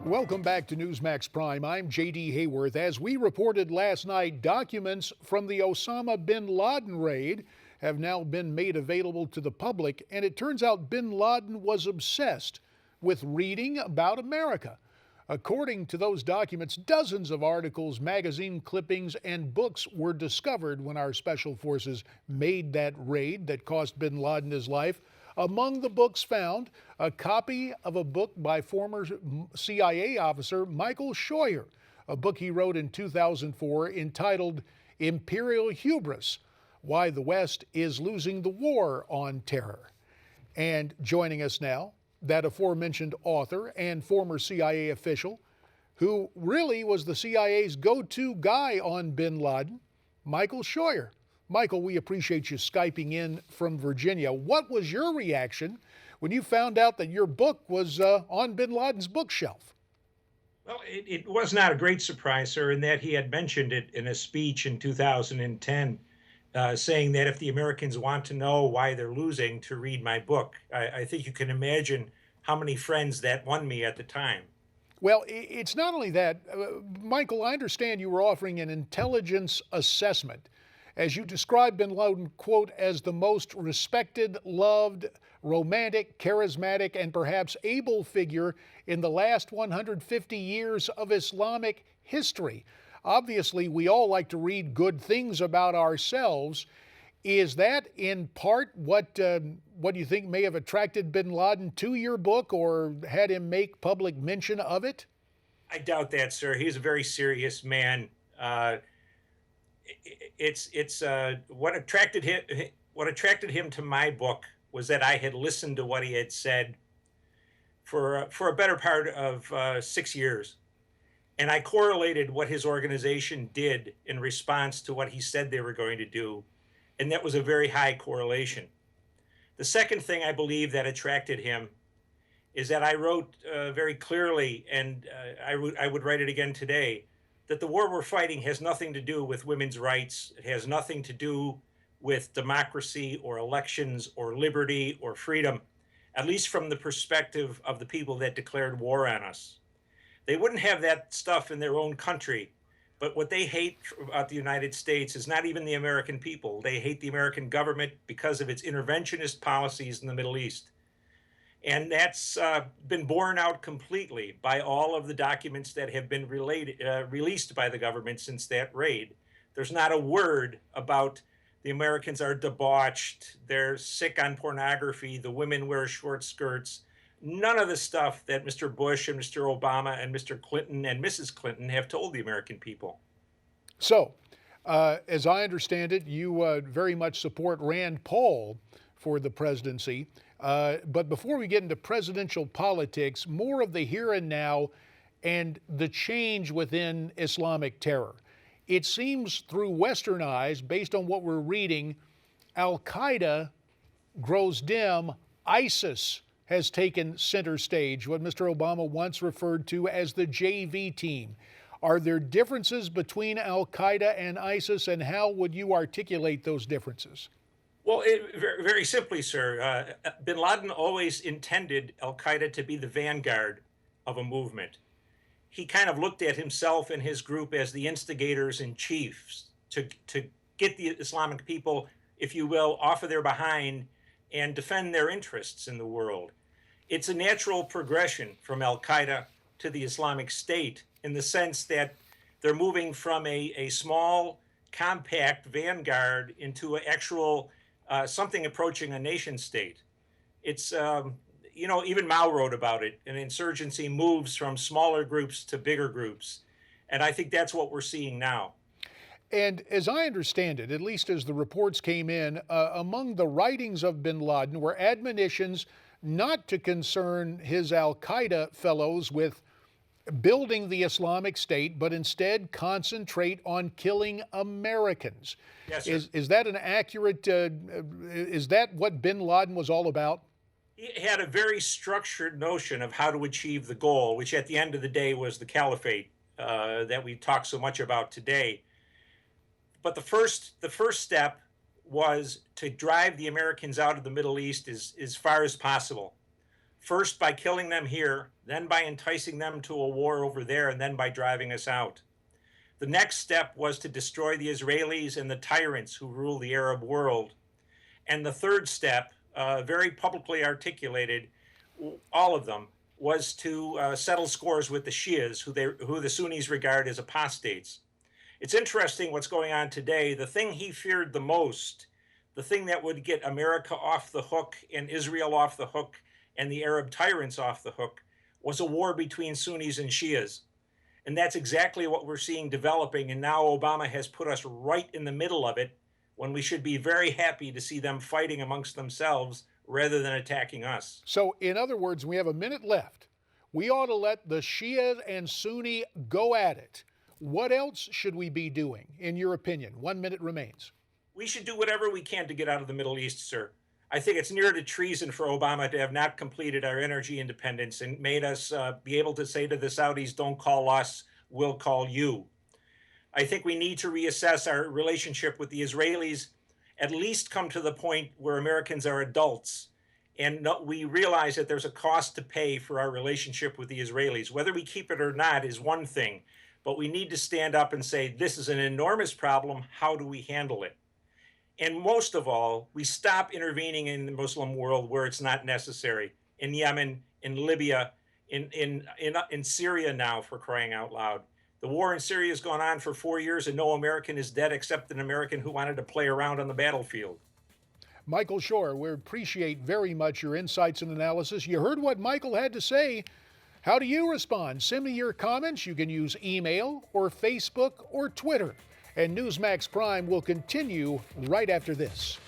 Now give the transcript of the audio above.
Welcome back to Newsmax Prime. I'm J.D. Hayworth. As we reported last night, documents from the Osama Bin Laden raid have now been made available to the public, and it turns out Bin Laden was obsessed with reading about America. According to those documents, dozens of articles, magazine clippings, and books were discovered when our special forces made that raid that cost Bin Laden his life. Among the books found, a copy of a book by former CIA officer Michael Scheuer, a book he wrote in 2004 entitled Imperial Hubris: Why the West is Losing the War on Terror. And joining us now, that aforementioned author and former CIA official who really was the CIA's go-to guy on Bin Laden, Michael Scheuer. Michael, we appreciate you Skyping in from Virginia. What was your reaction when you found out that your book was on Bin Laden's bookshelf? Well, it was not a great surprise, sir, in that he had mentioned it in a speech in 2010, saying that if the Americans want to know why they're losing, to read my book. I think you can imagine how many friends that won me at the time. Well, it's not only that. Michael, I understand you were offering an intelligence assessment as you described Bin Laden, quote, as the most respected, loved, romantic, charismatic, and perhaps able figure in the last 150 years of Islamic history. Obviously, we all like to read good things about ourselves. Is that in part what you think may have attracted Bin Laden to your book or had him make public mention of it? I doubt that, sir. He's a very serious man. It's what attracted him to my book was that I had listened to what he had said for a better part of 6 years, and I correlated what his organization did in response to what he said they were going to do, and that was a very high correlation. The second thing I believe that attracted him is that I wrote very clearly, and I would write it again today, that the war we're fighting has nothing to do with women's rights. It has nothing to do with democracy or elections or liberty or freedom, at least from the perspective of the people that declared war on us. They wouldn't have that stuff in their own country, but what they hate about the United States is not even the American people. They hate the American government because of its interventionist policies in the Middle East. And that's been borne out completely by all of the documents that have been released by the government since that raid. There's not a word about the Americans are debauched, they're sick on pornography, the women wear short skirts. None of the stuff that Mr. Bush and Mr. Obama and Mr. Clinton and Mrs. Clinton have told the American people. So, as I understand it, you very much support Rand Paul for the presidency. But before we get into presidential politics, more of the here and now and the change within Islamic terror. It seems through Western eyes, based on what we're reading, Al-Qaeda grows dim. ISIS has taken center stage, what Mr. Obama once referred to as the JV team. Are there differences between Al-Qaeda and ISIS, and how would you articulate those differences? Well, very simply, sir, bin Laden always intended Al-Qaeda to be the vanguard of a movement. He kind of looked at himself and his group as the instigators and chiefs to get the Islamic people, if you will, off of their behind and defend their interests in the world. It's a natural progression from Al-Qaeda to the Islamic State in the sense that they're moving from a small, compact vanguard into an actual something approaching a nation state. It's, even Mao wrote about it. An insurgency moves from smaller groups to bigger groups. And I think that's what we're seeing now. And as I understand it, at least as the reports came in, among the writings of bin Laden were admonitions not to concern his Al-Qaeda fellows with building the Islamic State, but instead concentrate on killing Americans. Yes, sir. Is that an accurate, is that what bin Laden was all about? He had a very structured notion of how to achieve the goal, which at the end of the day was the caliphate that we talk so much about today. But the first step was to drive the Americans out of the Middle East as far as possible. first by killing them here, then by enticing them to a war over there, and then by driving us out. The next step was to destroy the Israelis and the tyrants who rule the Arab world. And the third step, very publicly articulated, all of them, was to settle scores with the Shias, who the Sunnis regard as apostates. It's interesting what's going on today. The thing he feared the most, the thing that would get America off the hook and Israel off the hook and the Arab tyrants off the hook, was a war between Sunnis and Shias. And that's exactly what we're seeing developing. And now Obama has put us right in the middle of it, when we should be very happy to see them fighting amongst themselves rather than attacking us. So, in other words, we have a minute left. We ought to let the Shia and Sunni go at it. What else should we be doing, in your opinion? 1 minute remains. We should do whatever we can to get out of the Middle East, sir. I think it's near to treason for Obama to have not completed our energy independence and made us be able to say to the Saudis, don't call us, we'll call you. I think we need to reassess our relationship with the Israelis, at least come to the point where Americans are adults and we realize that there's a cost to pay for our relationship with the Israelis. Whether we keep it or not is one thing, but we need to stand up and say, this is an enormous problem. How do we handle it? And most of all, we stop intervening in the Muslim world where it's not necessary. In Yemen, in Libya, in Syria now, for crying out loud. The war in Syria has gone on for 4 years and no American is dead except an American who wanted to play around on the battlefield. Michael Scheuer, we appreciate very much your insights and analysis. You heard what Michael had to say. How do you respond? Send me your comments. You can use email or Facebook or Twitter. And Newsmax Prime will continue right after this.